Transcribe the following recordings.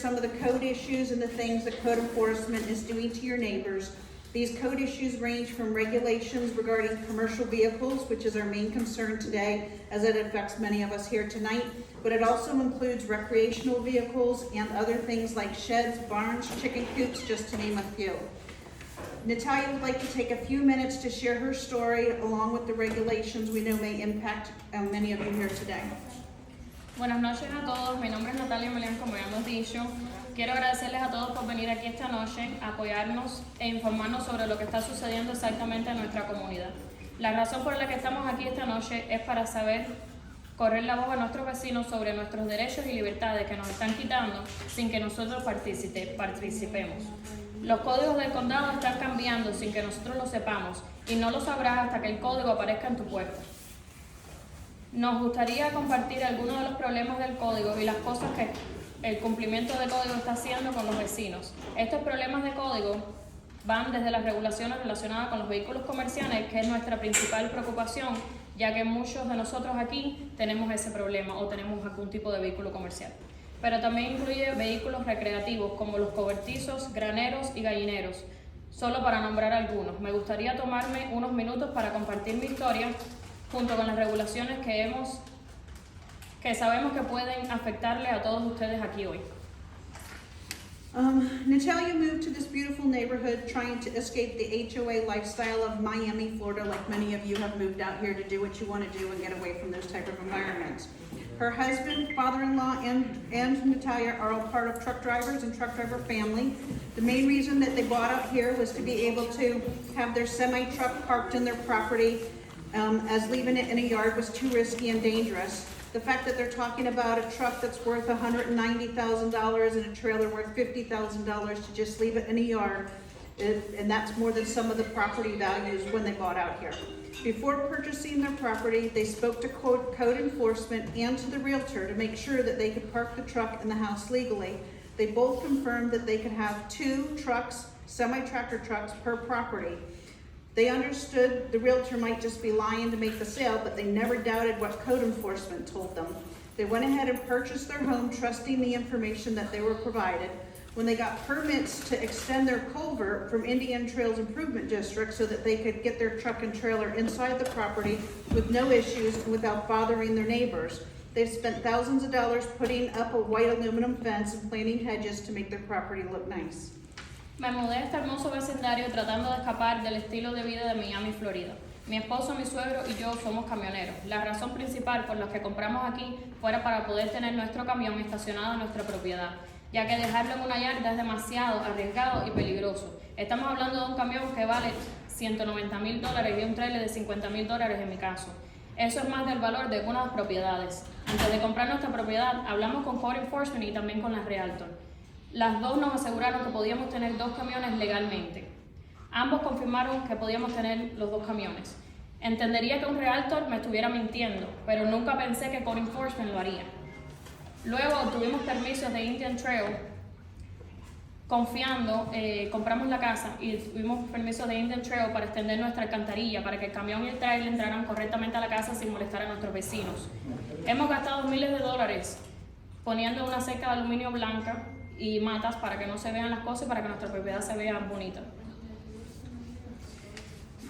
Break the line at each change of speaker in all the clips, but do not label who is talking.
some of the code issues and the things that code enforcement is doing to your neighbors. These code issues range from regulations regarding commercial vehicles, which is our main concern today, as it affects many of us here tonight, but it also includes recreational vehicles and other things like sheds, barns, chicken coops, just to name a few. Natalia would like to take a few minutes to share her story along with the regulations we know may impact many of you here today.
Buenas noches a todos, mi nombre es Natalia Hamlin, como ya hemos dicho. Quiero agradecerles a todos por venir aquí esta noche, apoyarnos e informarnos sobre lo que está sucediendo exactamente en nuestra comunidad. La razón por la que estamos aquí esta noche es para saber correr la voz a nuestros vecinos sobre nuestros derechos y libertades que nos están quitando sin que nosotros participemos. Los códigos del condado están cambiando sin que nosotros lo sepamos y no lo sabrás hasta que el código aparezca en tu puerta. Nos gustaría compartir algunos de los problemas del código y las cosas que el cumplimiento del código está haciendo con los vecinos. Estos problemas de código van desde las regulaciones relacionadas con los vehículos comerciales, que es nuestra principal preocupación, ya que muchos de nosotros aquí tenemos ese problema o tenemos algún tipo de vehículo comercial. Pero también incluye vehículos recreativos como los cobertizos, graneros y gallineros, solo para nombrar algunos. Me gustaría tomarme unos minutos para compartir mi historia junto con las regulaciones que sabemos que pueden afectarle a todos ustedes aquí hoy.
Natalia moved to this beautiful neighborhood trying to escape the HOA lifestyle of Miami, Florida, like many of you have moved out here to do what you want to do and get away from those type of environments. Her husband, father-in-law, and Natalia are all part of truck drivers and truck driver family. The main reason that they bought out here was to be able to have their semi-truck parked in their property, as leaving it in a yard was too risky and dangerous. The fact that they're talking about a truck that's worth $190,000 and a trailer worth $50,000 to just leave it in a yard, and that's more than some of the property values when they bought out here. Before purchasing their property, they spoke to code enforcement and to the realtor to make sure that they could park the truck in the house legally. They both confirmed that they could have 2 trucks, semi-tractor trucks per property. They understood the realtor might just be lying to make the sale, but they never doubted what code enforcement told them. They went ahead and purchased their home, trusting the information that they were provided. When they got permits to extend their culvert from Indian Trails Improvement District so that they could get their truck and trailer inside the property with no issues and without bothering their neighbors. They've spent thousands of dollars putting up a white aluminum fence and planting hedges to make their property look nice.
Me mudé a este hermoso vecindario tratando de escapar del estilo de vida de Miami, Florida. Mi esposo, mi suegro y yo somos camioneros. La razón principal por la que compramos aquí fuera para poder tener nuestro camión estacionado en nuestra propiedad, ya que dejarlo en una yarda es demasiado arriesgado y peligroso. Estamos hablando de un camión que vale $190,000 y un trailer de $50,000 en mi caso. Eso es más del valor de algunas propiedades. Antes de comprar nuestra propiedad, hablamos con Code Enforcement y también con la Realtor. Las dos nos aseguraron que podíamos tener 2 camiones legalmente. Ambos confirmaron que podíamos tener los 2 camiones. Entendería que un realtor me estuviera mintiendo, pero nunca pensé que Code Enforcement lo haría. Luego obtuvimos permisos de Indian Trail. Confiando, compramos la casa y tuvimos permisos de Indian Trail para extender nuestra alcantarilla, para que el camión y el trailer entraran correctamente a la casa sin molestar a nuestros vecinos. Hemos gastado miles de dólares poniendo una cerca de aluminio blanca y matas para que no se vean las cosas y para que nuestra propiedad se vea bonita.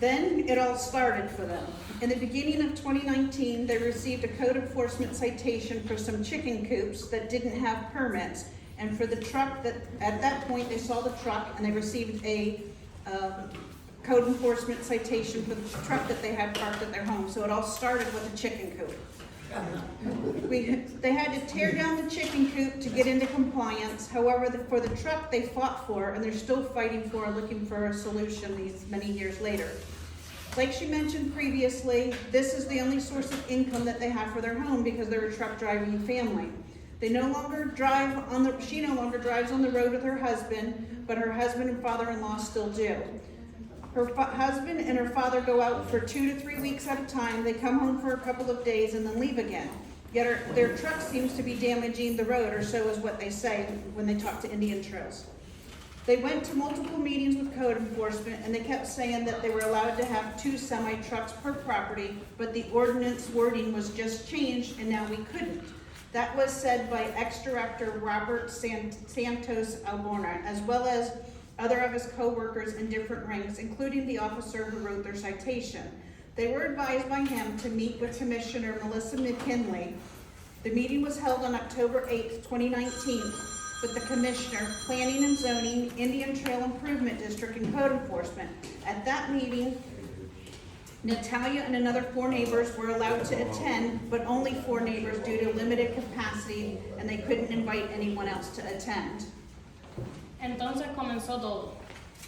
Then it all started for them. In the beginning of 2019, they received a code enforcement citation for some chicken coops that didn't have permits. And for the truck that, at that point, they saw the truck and they received a code enforcement citation for the truck that they had parked at their home. So it all started with a chicken coop. They had to tear down the chicken coop to get into compliance. However, for the truck they fought for, and they're still fighting for, looking for a solution these many years later. Like she mentioned previously, this is the only source of income that they have for their home because they're a truck driving family. They no longer drive on the, she no longer drives on the road with her husband, but her husband and father-in-law still do. Her husband and her father go out for 2 to 3 weeks at a time. They come home for a couple of days and then leave again. Yet their truck seems to be damaging the road, or so is what they say when they talk to Indian Trails. They went to multiple meetings with code enforcement and they kept saying that they were allowed to have 2 semi-trucks per property, but the ordinance wording was just changed and now we couldn't. That was said by ex-director Robert Santos Alborna, as well as other of his co-workers in different ranks, including the officer who wrote their citation. They were advised by him to meet with Commissioner Melissa McKinley. The meeting was held on October 8th, 2019, with the Commissioner, Planning and Zoning, Indian Trail Improvement District, and Code Enforcement. At that meeting, Natalia and another 4 neighbors were allowed to attend, but only 4 neighbors due to limited capacity, and they couldn't invite anyone else to attend.
Entonces comenzó todo.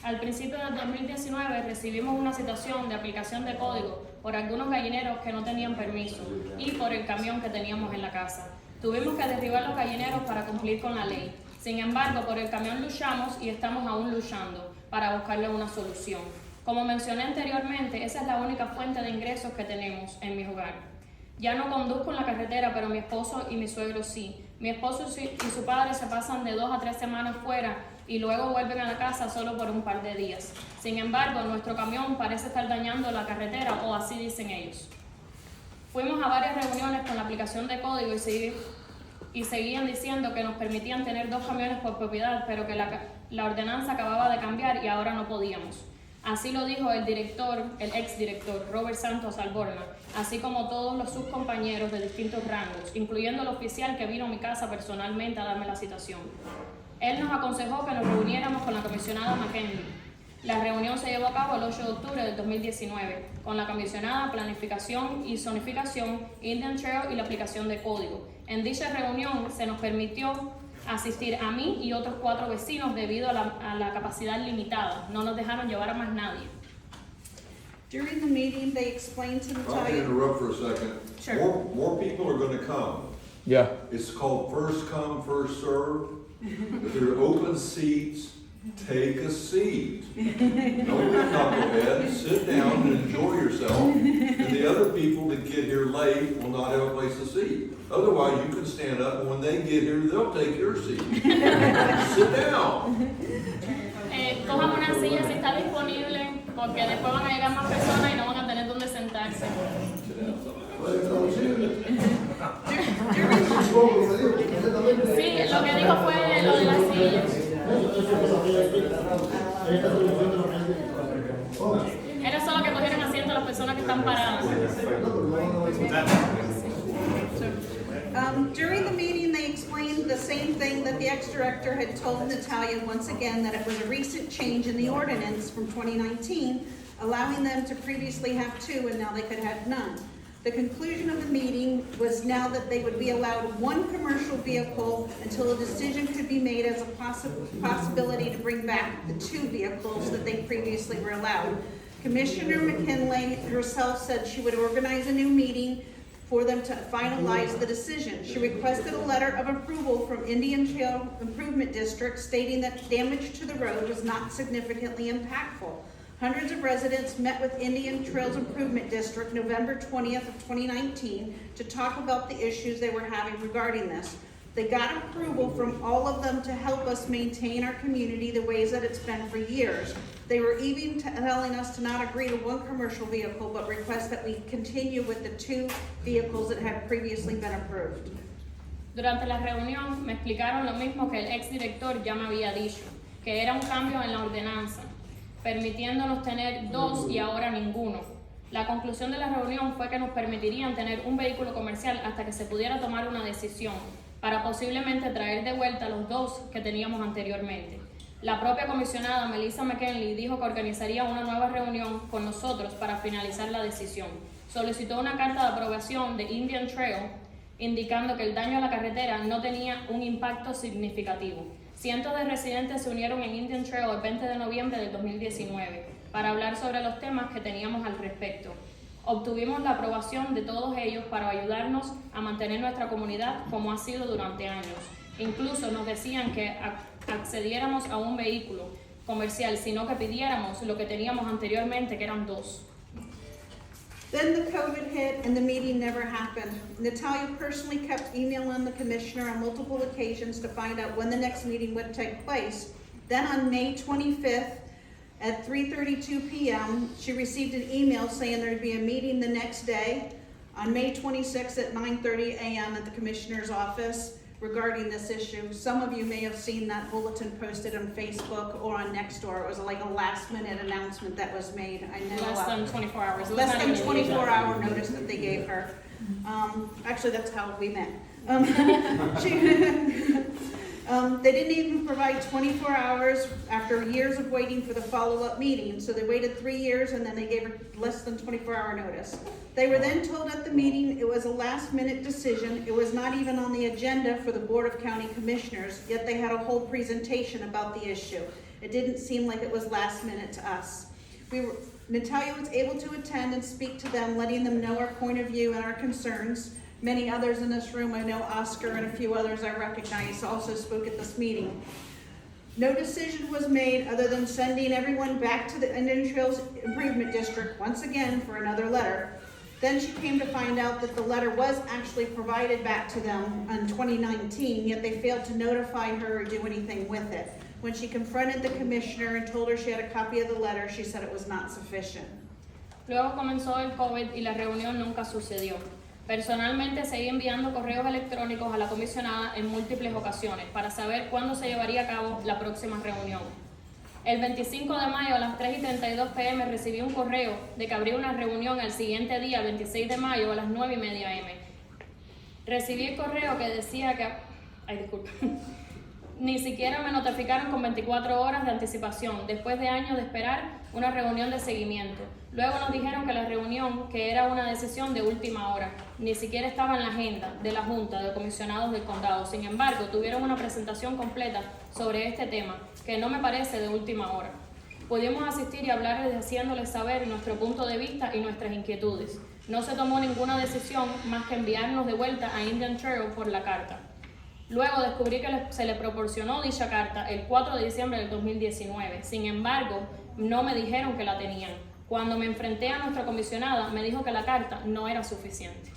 Al principio del 2019 recibimos una citación de aplicación de código por algunos gallineros que no tenían permiso y por el camión que teníamos en la casa. Tuvimos que derribar los gallineros para cumplir con la ley. Sin embargo, por el camión luchamos y estamos aún luchando para buscarle una solución. Como mencioné anteriormente, esa es la única fuente de ingresos que tenemos en mi hogar. Ya no conduzco en la carretera, pero mi esposo y mi suegro sí. Mi esposo y su padre se pasan de 2 a 3 semanas fuera y luego vuelven a la casa solo por un par de días. Sin embargo, nuestro camión parece estar dañando la carretera, o así dicen ellos. Fuimos a varias reuniones con la aplicación de código y seguían diciendo que nos permitían tener 2 camiones por propiedad, pero que la ordenanza acababa de cambiar y ahora no podíamos. Así lo dijo el exdirector Robert Santos Alborna, así como todos sus compañeros de distintos rangos, incluyendo el oficial que vino a mi casa personalmente a darme la citación. Él nos aconsejó que nos reuniéramos con la comisionada McKinley. La reunión se llevó a cabo el 8 de octubre del 2019, con la comisionada Planificación y Zonificación, Indian Trail y la aplicación de código. En dicha reunión se nos permitió asistir a mí y otros 4 vecinos debido a la capacidad limitada. No nos dejaron llevar a más nadie.
During the meeting, they explained to
I'll
Natalia.
interrupt for a second.
Sure.
More people are gonna come.
Yeah.
It's called first come, first serve. If there are open seats, take a seat. Don't be knucklehead, sit down and enjoy yourself. And the other people that get here late will not have a place to sit. Otherwise, you can stand up and when they get here, they'll take your seat. Sit down.
Cojan una silla si está disponible, porque después van a llegar más personas y no van a tener dónde sentarse. Sí, lo que dijo fue lo de las sillas. Era solo que cogieran asiento a las personas que están paradas.
During the meeting, they explained the same thing that the ex-director had told Natalia once again, that it was a recent change in the ordinance from 2019, allowing them to previously have 2 and now they could have none. The conclusion of the meeting was now that they would be allowed 1 commercial vehicle until a decision could be made as a possibility to bring back the 2 vehicles that they previously were allowed. Commissioner McKinley herself said she would organize a new meeting for them to finalize the decision. She requested a letter of approval from Indian Trail Improvement District stating that damage to the road was not significantly impactful. Hundreds of residents met with Indian Trails Improvement District November 20th of 2019 to talk about the issues they were having regarding this. They got approval from all of them to help us maintain our community the ways that it's been for years. They were even telling us to not agree to 1 commercial vehicle, but request that we continue with the 2 vehicles that had previously been approved.
Durante la reunión me explicaron lo mismo que el exdirector ya me había dicho, que era un cambio en la ordenanza, permitiéndonos tener 2 y ahora ninguno. La conclusión de la reunión fue que nos permitirían tener un vehículo comercial hasta que se pudiera tomar una decisión para posiblemente traer de vuelta los 2 que teníamos anteriormente. La propia comisionada Melissa McKinley dijo que organizaría una nueva reunión con nosotros para finalizar la decisión. Solicitó una carta de aprobación de Indian Trail indicando que el daño a la carretera no tenía un impacto significativo. Cientos de residentes se unieron en Indian Trail el 20 de noviembre del 2019 para hablar sobre los temas que teníamos al respecto. Obtuvimos la aprobación de todos ellos para ayudarnos a mantener nuestra comunidad como ha sido durante años. Incluso nos decían que accediéramos a un vehículo comercial, sino que pidiéramos lo que teníamos anteriormente, que eran 2.
Then the COVID hit and the meeting never happened. Natalia personally kept emailing the commissioner on multiple occasions to find out when the next meeting would take place. Then on May 25th at 3:32 p.m., she received an email saying there'd be a meeting the next day. On May 26th at 9:30 a.m. at the Commissioner's office regarding this issue. Some of you may have seen that bulletin posted on Facebook or on Nextdoor. It was like a last-minute announcement that was made. I know
Less than 24 hours. It was
less
not
than
even
24-hour notice that they gave her. Actually, that's how we met. They didn't even provide 24 hours after years of waiting for the follow-up meeting. So they waited 3 years and then they gave her less than 24-hour notice. They were then told at the meeting it was a last-minute decision. It was not even on the agenda for the Board of County Commissioners, yet they had a whole presentation about the issue. It didn't seem like it was last minute to us. Natalia was able to attend and speak to them, letting them know our point of view and our concerns. Many others in this room, I know Oscar and a few others I recognize, also spoke at this meeting. No decision was made other than sending everyone back to the Indian Trails Improvement District once again for another letter. Then she came to find out that the letter was actually provided back to them in 2019, yet they failed to notify her or do anything with it. When she confronted the commissioner and told her she had a copy of the letter, she said it was not sufficient.
Luego comenzó el COVID y la reunión nunca sucedió. Personalmente seguí enviando correos electrónicos a la comisionada en múltiples ocasiones para saber cuándo se llevaría a cabo la próxima reunión. El 25 de mayo a las 3:32 p.m. recibí un correo de que habría una reunión el siguiente día, 26 de mayo a las 9:30 a.m. Recibí el correo que decía que... Ay, disculpa. Ni siquiera me notificaron con 24 horas de anticipación, después de años de esperar una reunión de seguimiento. Luego nos dijeron que la reunión, que era una decisión de última hora, ni siquiera estaba en la agenda de la Junta de Comisionados del Condado. Sin embargo, tuvieron una presentación completa sobre este tema, que no me parece de última hora. Pudimos asistir y hablarles haciéndoles saber nuestro punto de vista y nuestras inquietudes. No se tomó ninguna decisión más que enviarnos de vuelta a Indian Trail por la carta. Luego descubrí que se le proporcionó dicha carta el 4 de diciembre del 2019. Sin embargo, no me dijeron que la tenían. Cuando me enfrenté a nuestra comisionada, me dijo que la carta no era suficiente.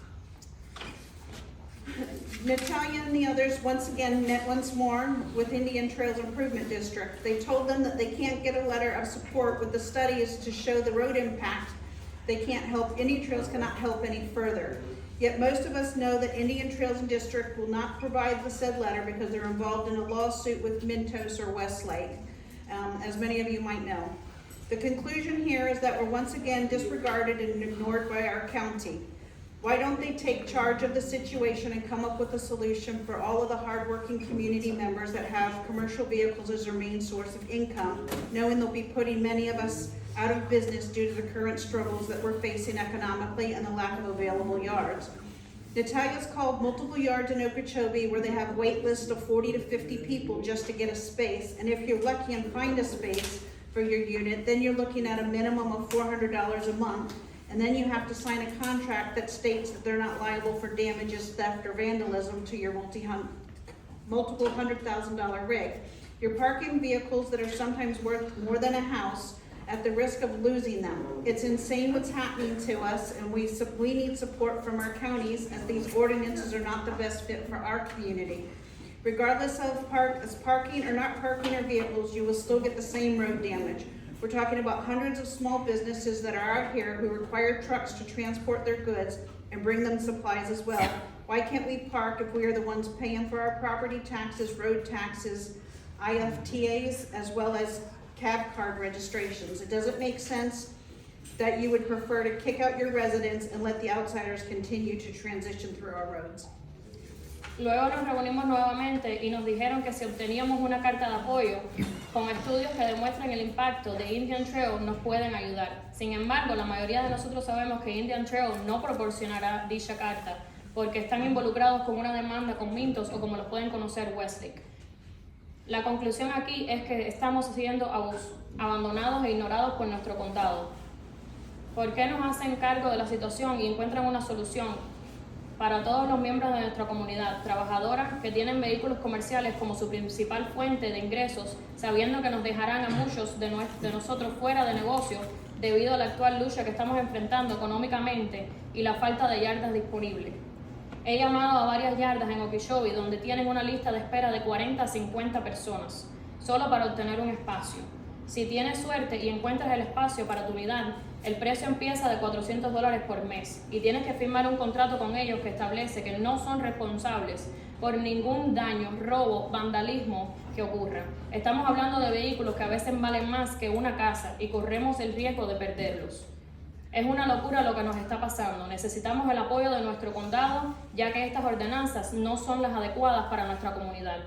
Natalia and the others once again met once more with Indian Trails Improvement District. They told them that they can't get a letter of support with the studies to show the road impact. They can't help, Indian Trails cannot help any further. Yet most of us know that Indian Trails and District will not provide the said letter because they're involved in a lawsuit with Mintos or Westlake, as many of you might know. The conclusion here is that we're once again disregarded and ignored by our county. Why don't they take charge of the situation and come up with a solution for all of the hardworking community members that have commercial vehicles as their main source of income, knowing they'll be putting many of us out of business due to the current struggles that we're facing economically and the lack of available yards. Natalia's called multiple yards in Okeechobee where they have wait lists of 40 to 50 people just to get a space, and if you're lucky and find a space for your unit, then you're looking at a minimum of $400 a month, and then you have to sign a contract that states that they're not liable for damages, theft, or vandalism to your multiple $100,000 rig. You're parking vehicles that are sometimes worth more than a house at the risk of losing them. It's insane what's happening to us, and we need support from our counties, as these ordinances are not the best fit for our community. Regardless of parking or not parking our vehicles, you will still get the same road damage. We're talking about hundreds of small businesses that are out here who require trucks to transport their goods and bring them supplies as well. Why can't we park if we are the ones paying for our property taxes, road taxes, IFTAs, as well as cab card registrations? It doesn't make sense that you would prefer to kick out your residents and let the outsiders continue to transition through our roads.
Luego nos reunimos nuevamente y nos dijeron que si obteníamos una carta de apoyo con estudios que demuestran el impacto de Indian Trail nos pueden ayudar. Sin embargo, la mayoría de nosotros sabemos que Indian Trail no proporcionará dicha carta porque están involucrados con una demanda con Mintos o como los pueden conocer Westlake. La conclusión aquí es que estamos siendo abandonados e ignorados por nuestro condado. ¿Por qué nos hacen cargo de la situación y encuentran una solución para todos los miembros de nuestra comunidad, trabajadoras que tienen vehículos comerciales como su principal fuente de ingresos, sabiendo que nos dejarán a muchos de nosotros fuera de negocio debido a la actual lucha que estamos enfrentando económicamente y la falta de yardas disponibles? He llamado a varias yardas en Okeechobee donde tienen una lista de espera de 40 a 50 personas, solo para obtener un espacio. Si tienes suerte y encuentras el espacio para tu unidad, El precio empieza de $400 por mes y tienes que firmar un contrato con ellos que establece que no son responsables por ningún daño, robo, vandalismo que ocurra. Estamos hablando de vehículos que a veces valen más que una casa y corremos el riesgo de perderlos. Es una locura lo que nos está pasando. Necesitamos el apoyo de nuestro condado, ya que estas ordenanzas no son las adecuadas para nuestra comunidad.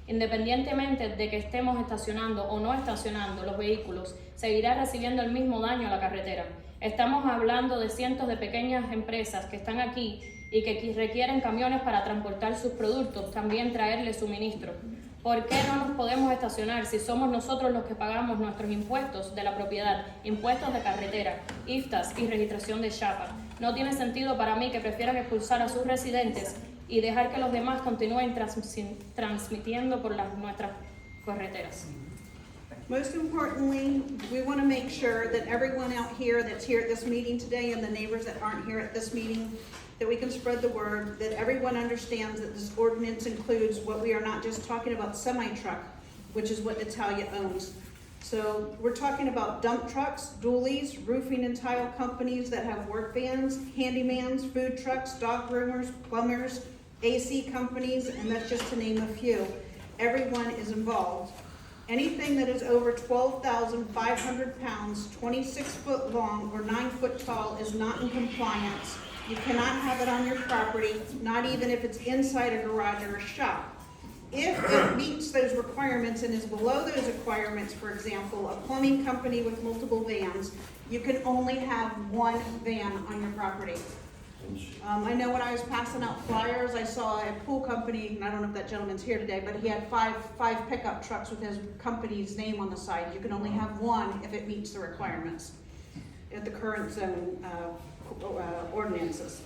Independientemente de que estemos estacionando o no estacionando los vehículos, seguirá recibiendo el mismo daño a la carretera. Estamos hablando de cientos de pequeñas empresas que están aquí y que requieren camiones para transportar sus productos, también traerles suministro. ¿Por qué no nos podemos estacionar si somos nosotros los que pagamos nuestros impuestos de la propiedad, impuestos de carretera, IFTAS y registración de chapa? No tiene sentido para mí que prefieran expulsar a sus residentes y dejar que los demás continúen transmitiendo por nuestras carreteras.
Most importantly, we want to make sure that everyone out here that's here at this meeting today and the neighbors that aren't here at this meeting, that we can spread the word, that everyone understands that this ordinance includes what we are not just talking about semi-truck, which is what Natalia owns. So we're talking about dump trucks, dualies, roofing and tile companies that have work vans, handymans, food trucks, dog groomers, plumbers, AC companies, and that's just to name a few. Everyone is involved. Anything that is over 12,500 pounds, 26 foot long, or 9 foot tall is not in compliance. You cannot have it on your property, not even if it's inside a garage or a shop. If it meets those requirements and is below those requirements, for example, a plumbing company with multiple vans, you can only have one van on your property. I know when I was passing out flyers, I saw a pool company, and I don't know if that gentleman's here today, but he had five pickup trucks with his company's name on the side. You can only have one if it meets the requirements at the current zone ordinances.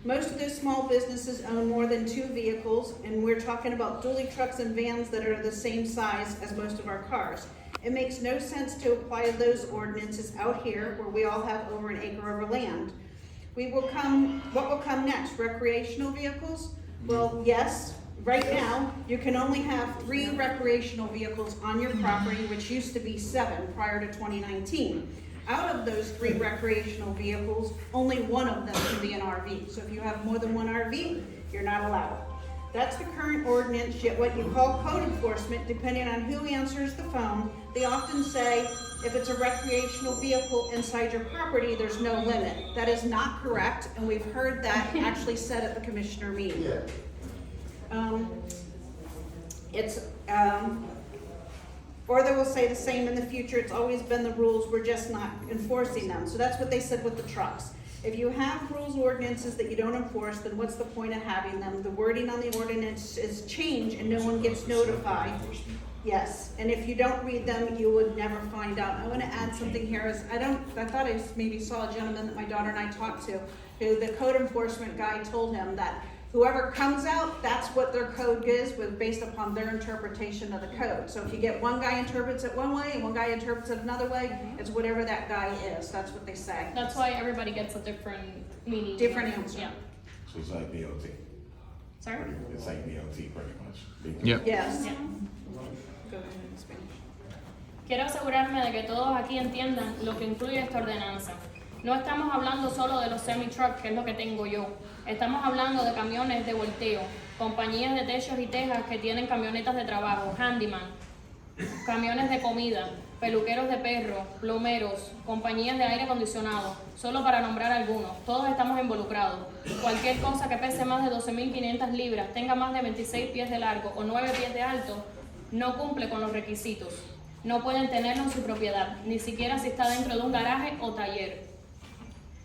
Most of those small businesses own more than 2 vehicles, and we're talking about dually trucks and vans that are the same size as most of our cars. It makes no sense to apply those ordinances out here where we all have over an acre of land. What will come next? Recreational vehicles? Well, yes, right now, you can only have 3 recreational vehicles on your property, which used to be 7 prior to 2019. Out of those 3 recreational vehicles, only one of them can be an RV. So if you have more than one RV, you're not allowed. That's the current ordinance, yet what you call code enforcement, depending on who answers the phone, they often say, if it's a recreational vehicle inside your property, there's no limit. That is not correct, and we've heard that actually said at the commissioner meeting. Or they will say the same in the future, it's always been the rules, we're just not enforcing them. So that's what they said with the trucks. If you have rules ordinances that you don't enforce, then what's the point of having them? The wording on the ordinance is changed and no one gets notified. Yes, and if you don't read them, you would never find out. I want to add something here. I thought I maybe saw a gentleman that my daughter and I talked to, who the code enforcement guy told him that whoever comes out, that's what their code is based upon their interpretation of the code. So if you get one guy interprets it one way and one guy interprets it another way, it's whatever that guy is. That's what they say.
That's why everybody gets a different meaning.
Different answer.
Yeah.
So it's like BOT.
Sorry?
It's like BOT pretty much.
Yep.
Yes.
Yeah.
Go ahead in Spanish.
Quiero asegurarme de que todos aquí entiendan lo que incluye esta ordenanza. No estamos hablando solo de los semi-trucks, que es lo que tengo yo. Estamos hablando de camiones de volteo, compañías de techos y tejas que tienen camionetas de trabajo, handyman, camiones de comida, peluqueros de perros, plomeros, compañías de aire acondicionado, solo para nombrar algunos. Todos estamos involucrados. Cualquier cosa que pese más de 12.500 libras, tenga más de 26 pies de largo o 9 pies de alto, no cumple con los requisitos. No pueden tenerlo en su propiedad, ni siquiera si está dentro de un garaje o taller.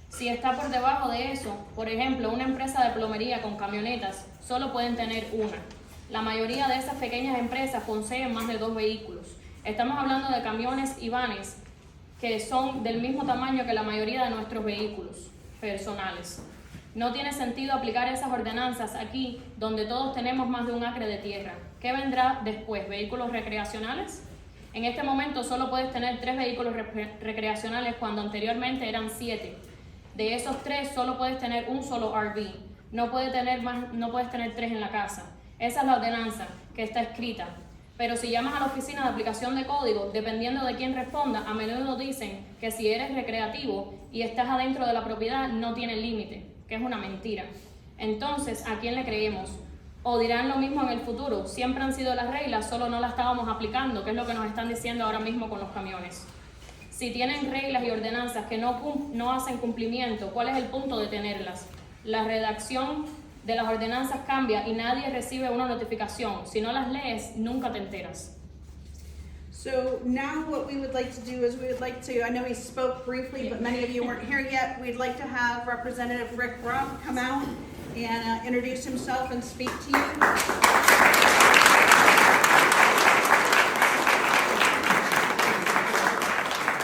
Si está por debajo de eso, por ejemplo, una empresa de plomería con camionetas, solo pueden tener una. La mayoría de esas pequeñas empresas poseen más de 2 vehículos. Estamos hablando de camiones y vanes que son del mismo tamaño que la mayoría de nuestros vehículos personales. No tiene sentido aplicar esas ordenanzas aquí, donde todos tenemos más de un acre de tierra. ¿Qué vendrá después? ¿Vehículos recreacionales? En este momento solo puedes tener 3 vehículos recreacionales cuando anteriormente eran 7. De esos 3 solo puedes tener un solo RV. No puedes tener 3 en la casa. Esa es la ordenanza que está escrita. Pero si llamas a la oficina de aplicación de código, dependiendo de quién responda, a menudo dicen que si eres recreativo y estás adentro de la propiedad no tiene límite, que es una mentira. Entonces, ¿a quién le creemos? O dirán lo mismo en el futuro, siempre han sido las reglas, solo no las estábamos aplicando, que es lo que nos están diciendo ahora mismo con los camiones. Si tienen reglas y ordenanzas que no hacen cumplimiento, ¿cuál es el punto de tenerlas? La redacción de las ordenanzas cambia y nadie recibe una notificación. Si no las lees, nunca te enteras.
So now what we would like to do is we would like to, I know he spoke briefly, but many of you weren't here yet. We'd like to have Representative Rick Ruff come out and introduce himself and speak to you.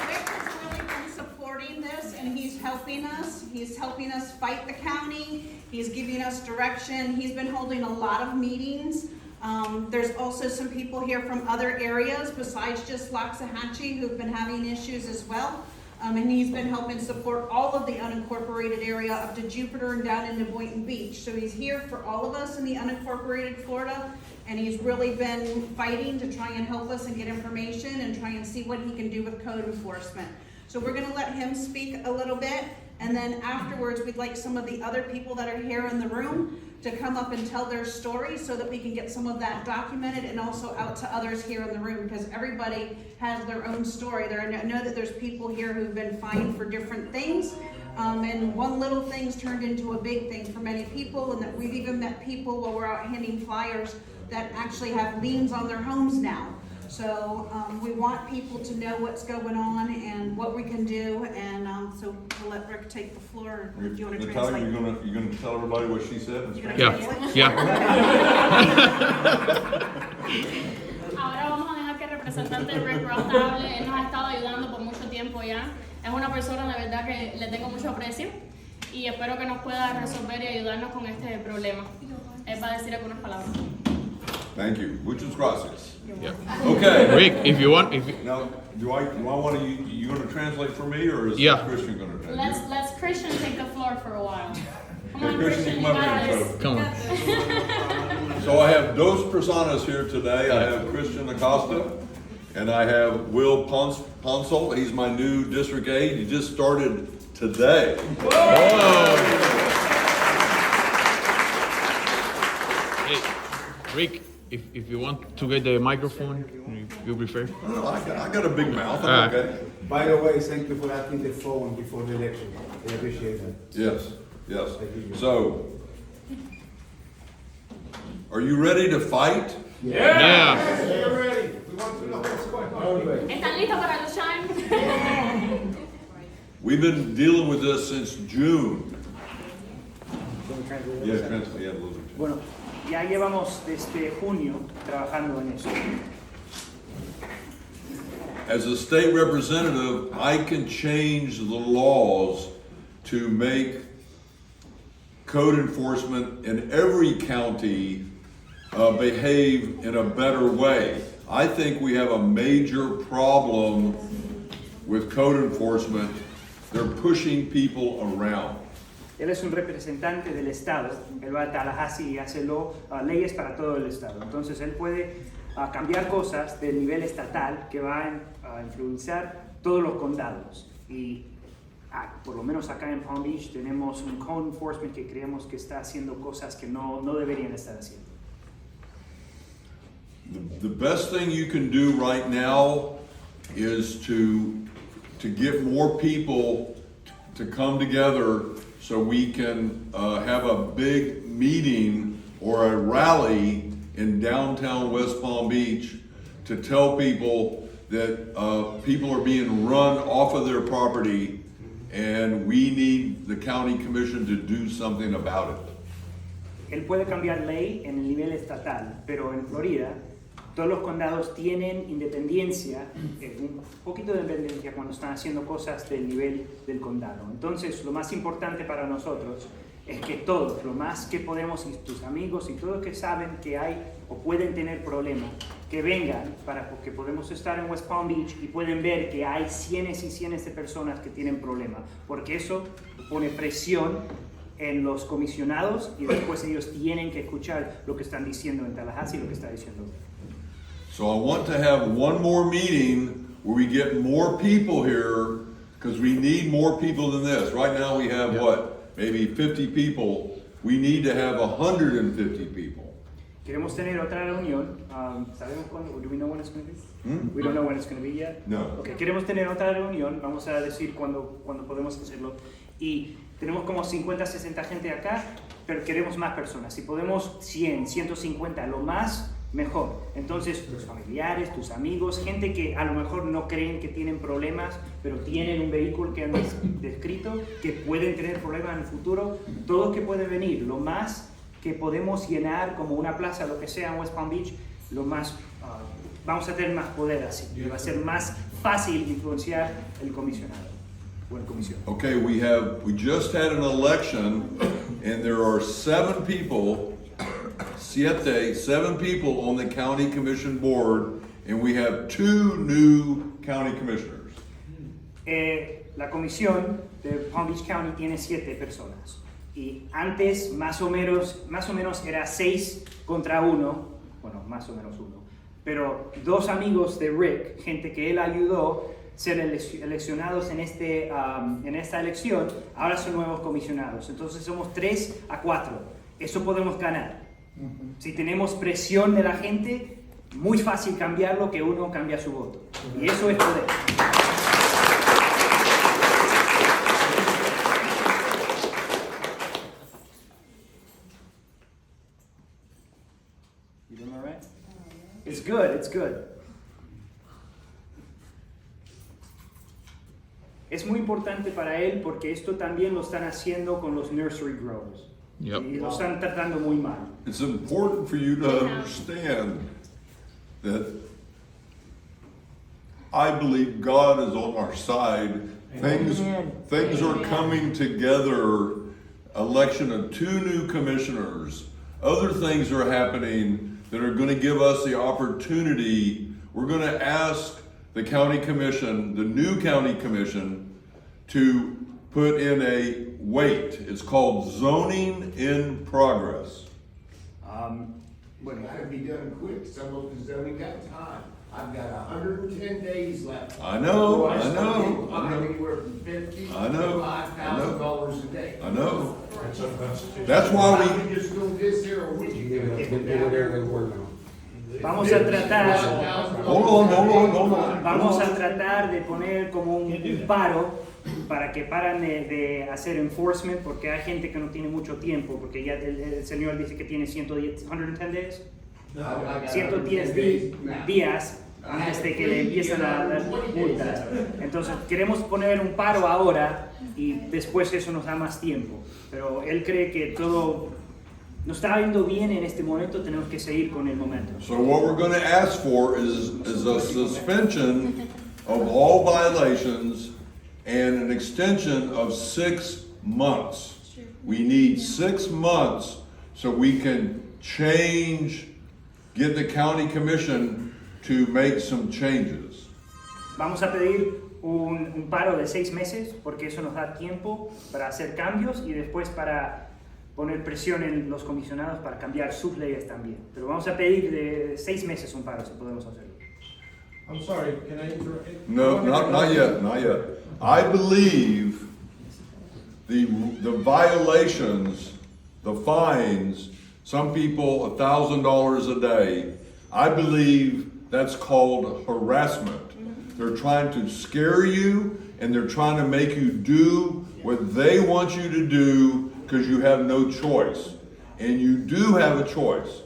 Rick has really been supporting this and he's helping us. He's helping us fight the county. He's giving us direction. He's been holding a lot of meetings. There's also some people here from other areas besides just Loxahatchee who've been having issues as well. And he's been helping support all of the unincorporated area up to Jupiter and down into Boynton Beach. So he's here for all of us in the unincorporated Florida, and he's really been fighting to try and help us and get information and try and see what he can do with code enforcement. So we're gonna let him speak a little bit, and then afterwards we'd like some of the other people that are here in the room to come up and tell their story so that we can get some of that documented and also out to others here in the room, because everybody has their own story. I know that there's people here who've been fined for different things, and one little thing's turned into a big thing for many people, and that we've even met people while we're out handing flyers that actually have liens on their homes now. So we want people to know what's going on and what we can do, and so we'll let Rick take the floor. Do you want to
Natalia,
translate?
you're gonna tell everybody what she said? in Spanish?
Yeah.
Ahora vamos a dejar que el representante Rick Ruff hable. Él nos ha estado ayudando por mucho tiempo ya. Es una persona de verdad que le tengo mucho aprecio y espero que nos pueda resolver y ayudarnos con este problema. Él va a decir algunas palabras.
Thank you. Muchas gracias.
Yeah.
Okay.
Rick, if you want,
Now, do I want to, you gonna translate for me, or is
Yeah.
Christian gonna translate?
Let's Christian take the floor for a while. Come on,
Okay, Christian,
Christian, you
come up
got
here,
this.
so-
come on.
So I have dos personas here today. I have Christian Acosta, and I have Will Ponsel. He's my new district aide. He just started today.
Hey, Rick, if you want to get the microphone, you prefer?
No, I got a big mouth.
All
I'm
right.
okay.
By the way, thank you for asking the phone before the election. I appreciate that.
Yes. So, are you ready to fight?
Yeah.
¿Están listos para luchar?
We've been dealing with this since June. Yeah, translate. Yeah, a little bit.
Bueno, ya llevamos desde junio trabajando en eso.
As a state representative, I can change the laws to make code enforcement in every county behave in a better way. I think we have a major problem with code enforcement. They're pushing people around.
Él es un representante del Estado, él va a Tallahassee y hace leyes para todo el Estado. Entonces él puede cambiar cosas del nivel estatal que van a influenciar todos los condados. Y por lo menos acá en Palm Beach tenemos un code enforcement que creemos que está haciendo cosas que no deberían estar haciendo.
The best thing you can do right now is to get more people to come together so we can have a big meeting or a rally in downtown West Palm Beach to tell people that people are being run off of their property and we need the county commission to do something about it.
Él puede cambiar ley en el nivel estatal, pero en Florida todos los condados tienen independencia, un poquito de independencia cuando están haciendo cosas del nivel del condado. Entonces, lo más importante para nosotros es que todos, lo más que podemos, y tus amigos y todos que saben que hay o pueden tener problemas, que vengan porque podemos estar en West Palm Beach y pueden ver que hay cientos y cientos de personas que tienen problemas, porque eso pone presión en los comisionados y después ellos tienen que escuchar lo que están diciendo en Tallahassee y lo que está diciendo.
So I want to have one more meeting where we get more people here, because we need more people than this. Right now we have what, maybe 50 people. We need to have 150 people.
Queremos tener otra reunión. ¿Sabemos cuándo? Do we know when it's going to be? We don't know when it's going to be yet.
No.
Okay, queremos tener otra reunión. Vamos a decir cuándo podemos hacerlo. Y tenemos como 50, 60 gente acá, pero queremos más personas. Si podemos 100, 150, lo más, mejor. Entonces, tus familiares, tus amigos, gente que a lo mejor no creen que tienen problemas, pero tienen un vehículo que han descrito, que pueden tener problemas en el futuro, todos que pueden venir, lo más que podemos llenar como una plaza, lo que sea en West Palm Beach, lo más, vamos a tener más poder así, y va a ser más fácil influenciar el comisionado o el comisión.
Okay, we just had an election, and there are 7 people on the county commission board, and we have 2 new county commissioners.
La comisión de Palm Beach County tiene 7 personas. Y antes más o menos era 6 contra 1, bueno, más o menos 1. Pero 2 amigos de Rick, gente que él ayudó a ser eleccionados en esta elección, ahora son nuevos comisionados. Entonces somos 3 a 4. Eso podemos ganar. Si tenemos presión de la gente, muy fácil cambiarlo que uno cambia su voto. Y eso es poder. You doing all right? It's good, it's good. Es muy importante para él porque esto también lo están haciendo con los nursery growers.
Yep.
Y lo están tratando muy mal.
It's important for you to understand that I believe God is on our side. Things are coming together. Election of 2 new commissioners. Other things are happening that are going to give us the opportunity. We're going to ask the county commission, the new county commission, to put in a wait. It's called zoning in progress.
Well, it gotta be done quick. Some of us only got time. I've got 110 days left.
I know,
Before
I
start
know,
getting
I know.
Anywhere from $50
I know,
to $5,000 a day.
I know. That's why
Why don't we just go this here a week?
Vamos a tratar,
Hold on.
vamos a tratar de poner como un paro para que paran de hacer enforcement porque hay gente que no tiene mucho tiempo porque ya el señor dice que tiene 110 days. 110 días antes de que le empiezan a dar multas. Entonces queremos poner un paro ahora y después eso nos da más tiempo. Pero él cree que todo nos está yendo bien en este momento, tenemos que seguir con el momento.
So what we're going to ask for is a suspension of all violations and an extension of 6 months. We need 6 months so we can get the county commission to make some changes.
Vamos a pedir un paro de 6 meses porque eso nos da tiempo para hacer cambios y después para poner presión en los comisionados para cambiar sus leyes también. Pero vamos a pedir de 6 meses un paro si podemos hacerlo.
I'm sorry, can I interrupt?
No, not yet. I believe the violations, the fines, some people $1,000 a day, I believe that's called harassment. They're trying to scare you and they're trying to make you do what they want you to do because you have no choice. And you do have a choice.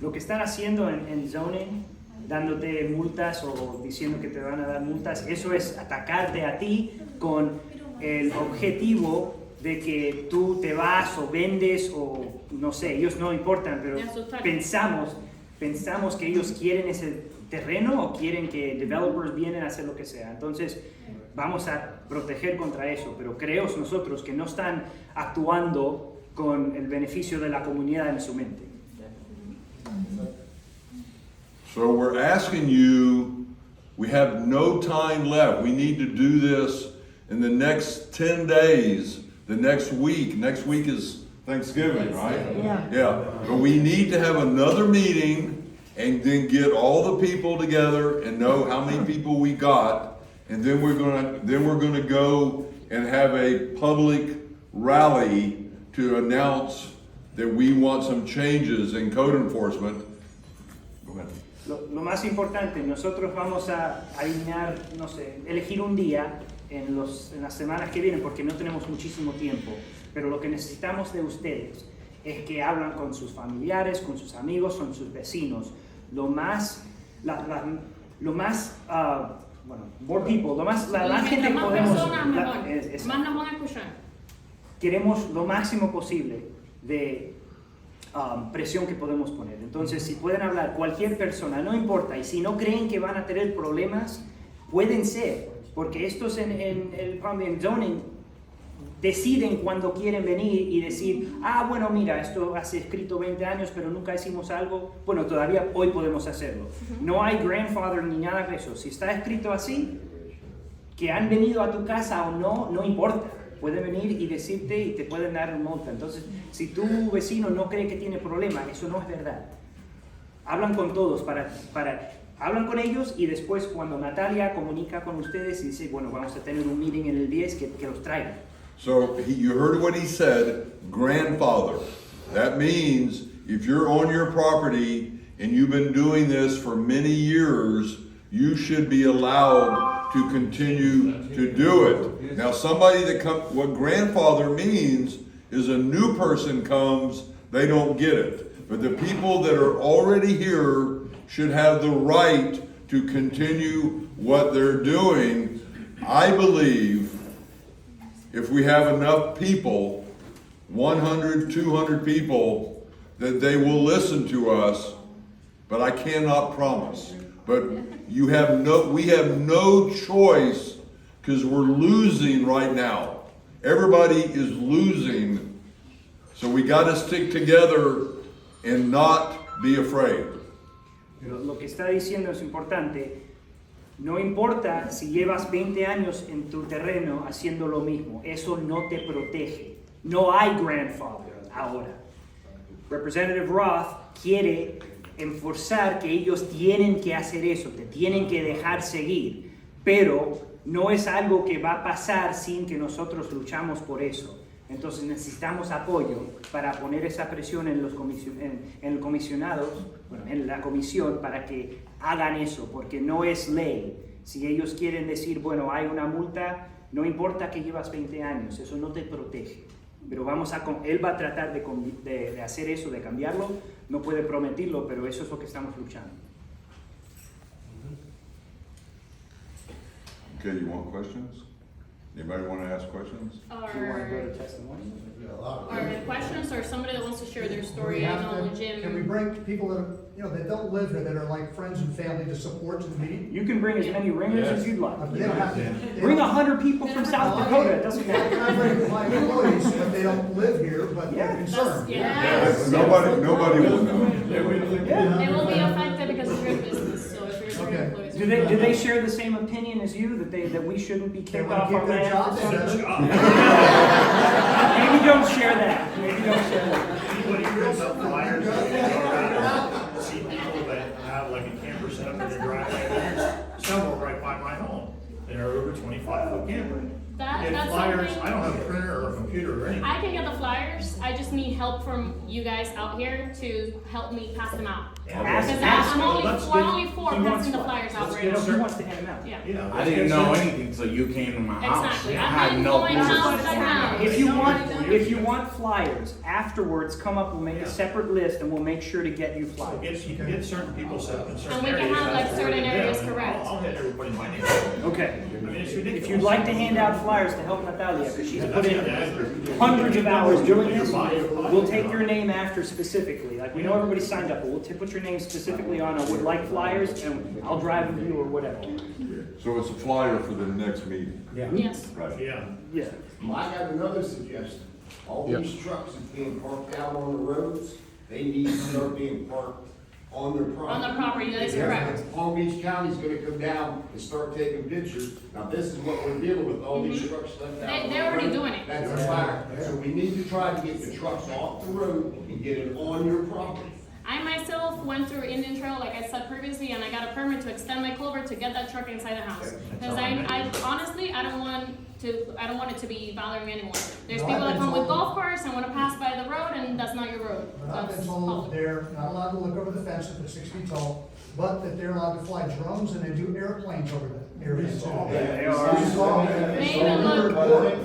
Lo que están haciendo en zoning, dándote multas o diciendo que te van a dar multas, eso es atacarte a ti con el objetivo de que tú te vas o vendes o no sé, ellos no importan, pero pensamos que ellos quieren ese terreno o quieren que developers vienen a hacer lo que sea. Entonces vamos a proteger contra eso, pero creemos nosotros que no están actuando con el beneficio de la comunidad en su mente.
So we're asking you, we have no time left. We need to do this in the next 10 days, the next week. Next week is Thanksgiving, right? Yeah. But we need to have another meeting and then get all the people together and know how many people we got, and then we're gonna go and have a public rally to announce that we want some changes in code enforcement. Go ahead.
Lo más importante, nosotros vamos a alinear, no sé, elegir un día en las semanas que vienen, porque no tenemos muchísimo tiempo, pero lo que necesitamos de ustedes es que hablan con sus familiares, con sus amigos, con sus vecinos. Lo más, bueno, more people, la gente que
más
podemos...
personas, mejor.
Exacto.
Más nos van a escuchar.
Queremos lo máximo posible de presión que podemos poner. Entonces, si pueden hablar cualquier persona, no importa, y si no creen que van a tener problemas, pueden ser, porque estos en el zoning deciden cuando quieren venir y decir, bueno, mira, esto hace escrito 20 años, pero nunca hicimos algo, bueno, todavía hoy podemos hacerlo. No hay grandfather ni nada de eso. Si está escrito así, que han venido a tu casa o no, no importa. Pueden venir y decirte y te pueden dar una multa. Entonces, si tu vecino no cree que tiene problema, eso no es verdad. Hablan con todos, hablan con ellos, y después cuando Natalia comunica con ustedes y dice, bueno, vamos a tener un meeting en el 10, que los traigan.
So you heard what he said, grandfather. That means if you're on your property and you've been doing this for many years, you should be allowed to continue to do it. Now somebody that what grandfather means is a new person comes, they don't get it. But the people that are already here should have the right to continue what they're doing. I believe if we have enough people, 100, 200 people, that they will listen to us, but I cannot promise. But we have no choice, because we're losing right now. Everybody is losing, so we got to stick together and not be afraid.
Lo que está diciendo es importante. No importa si llevas 20 años en tu terreno haciendo lo mismo, eso no te protege. No hay grandfather ahora. Representative Roth quiere enforzar que ellos tienen que hacer eso, te tienen que dejar seguir, pero no es algo que va a pasar sin que nosotros luchamos por eso. Entonces necesitamos apoyo para poner esa presión en el comisionado, bueno, en la comisión, para que hagan eso, porque no es ley. Si ellos quieren decir, bueno, hay una multa, no importa que llevas 20 años, eso no te protege. Pero él va a tratar de hacer eso, de cambiarlo. No puede prometerlo, pero eso es lo que estamos luchando.
Okay, you want questions? Anybody want to ask questions?
Do you want to go to testimony?
Are there questions or somebody that wants to share their story? I know Jim.
Can we bring people that don't live here, that are like friends and family, to support to the meeting?
You can bring as many ringers as you'd like.
They don't have to.
Bring 100 people from South Dakota, it doesn't matter.
I bring my employees, but they don't live here, but they're concerned.
Yes.
Nobody will know.
They will be affected because of your business, so if you're
Okay.
employees.
Do they share the same opinion as you, that we shouldn't be
They
kicked
want
off
to
our
keep their jobs.
land? Maybe don't share that. Maybe don't share that.
Anybody puts up flyers, see people that have like a camper set up in their driveway, there's several right by my home, that are over 25-foot camper. Get
That's
flyers,
something-
I don't have a printer or a computer or anything.
I can get the flyers. I just need help from you guys out here to help me pass them out.
Ask-
Because
ask-
we're only four
He wants
passing the
flyers.
flyers out
Let's
right
get
now.
a
He wants to hand them out.
Yeah.
Yeah,
I
let's
didn't
get
know
some-
anything till you came to my house.
Exactly.
I
I'm
had
not
no
going
clue.
house by house.
If you want flyers, afterwards, come up, we'll make a separate list and we'll make sure to get you flyers.
You can get certain people set up in certain
And we
areas.
can have, like,
that's
certain
where they
areas,
live.
correct.
I'll hit everybody in my neighborhood.
Okay.
I mean, it's ridiculous.
If you'd like to hand out flyers to help Natalia, because she's put in hundreds of hours doing this, we'll take your name after specifically. Like, we know everybody signed up, but we'll put your name specifically on a would like flyers, and I'll drive them to you or whatever.
So it's a flyer for the next meeting.
Yes.
Right.
Yeah.
Yeah.
Well, I got another suggestion. All these trucks that's being parked out on the roads, they need to start being parked on their property.
On the property, that is
Yeah,
correct.
Palm Beach County's gonna come down and start taking pictures. Now, this is what we're dealing with, all these trucks left out. on the
They're already
road.
doing it.
That's a fact. So we need to try to get the trucks off the road and get it on your property.
I myself went through Indian Trail, like I said previously, and I got a permit to extend my culvert to get that truck inside the house. Because I honestly, I don't want it to be bothering anyone. There's
No,
people
I've
that
been
come with
told-
golf carts and want to pass by the road, and that's not your road.
But I've
That's
been told
public.
they're not allowed to look over the fence if they're 6 feet tall, but that they're allowed to fly drones and then do airplanes over the area too.
They are.
They even look-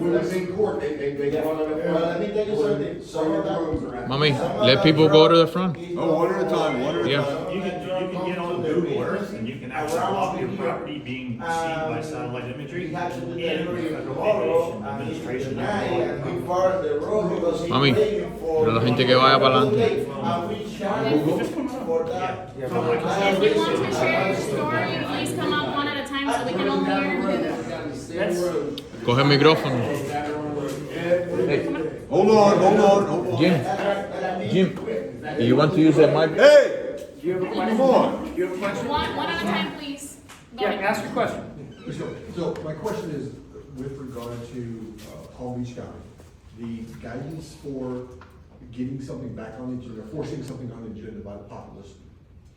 When it's in court, they want to.
Well, let me tell you something. Some of that.
Mommy, let people go to the front.
Oh, one at a time, one at a
Yeah.
time.
You can get on Google Earth and you can actually log your property being seen by satellite imagery
We had to do
in
delivery
federal
tomorrow,
aviation
and
administration.
tonight, and we part the road because he's
Mami,
waiting for.
pero la gente que vaya para adelante.
And we charge for that.
If you want to share your story, please come up one at a time so we can all hear.
Coge el micrófono.
Hold on.
Jim, you want to use the mic?
Hey,
Do you have a question?
come on.
Do you have a question?
One at a time, please. Go
Yeah,
ahead.
ask your question.
So my question is with regard to Palm Beach County, the guidance for getting something back on the agenda, forcing something on the agenda by the populace,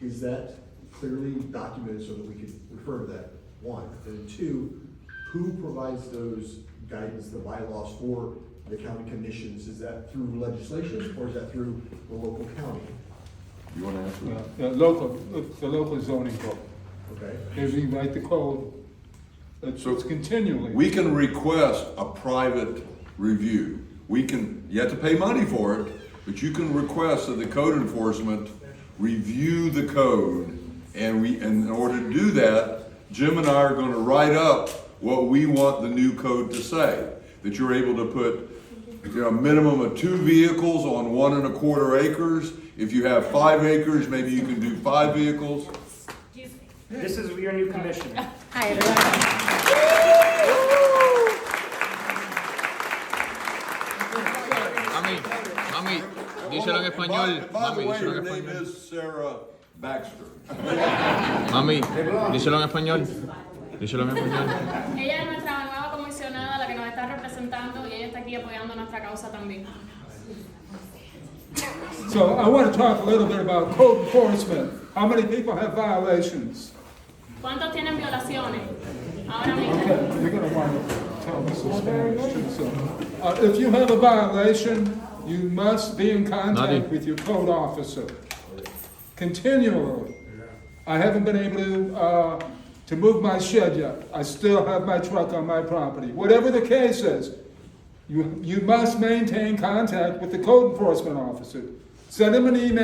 is that clearly documented so that we can refer to that, one? And two, who provides those guidance, the bylaws for the county commissions? Is that through legislation or is that through the local county?
You wanna answer that?
The local zoning board.
Okay?
They rewrite the code. It's continually.
We can request a private review. You have to pay money for it, but you can request that the code enforcement review the code. And in order to do that, Jim and I are gonna write up what we want the new code to say. That you're able to put, a minimum of 2 vehicles on 1 1/4 acres. If you have 5 acres, maybe you can do 5 vehicles.
This is your new commissioner.
Hi,
Mami, díselo en español.
By the
Mami,
way,
díselo
her
en
name
español.
is Sarah Baxter.
Mami, díselo en español. Díselo en español.
Ella es nuestra nueva comisionada, la que nos está representando, y ella está aquí apoyando nuestra causa también.
So I want to talk a little bit about code enforcement. How many people have violations?
¿Cuántos tienen violaciones? Ahora mismo.
Okay, you're gonna want to tell us in Spanish too, so. If you have a violation, you must be in contact
Nadie.
with your code officer. Continually. I haven't been able to move my shed yet. I still have my truck on my property. Whatever the case is, you must maintain contact with the code enforcement officer. Send him an email.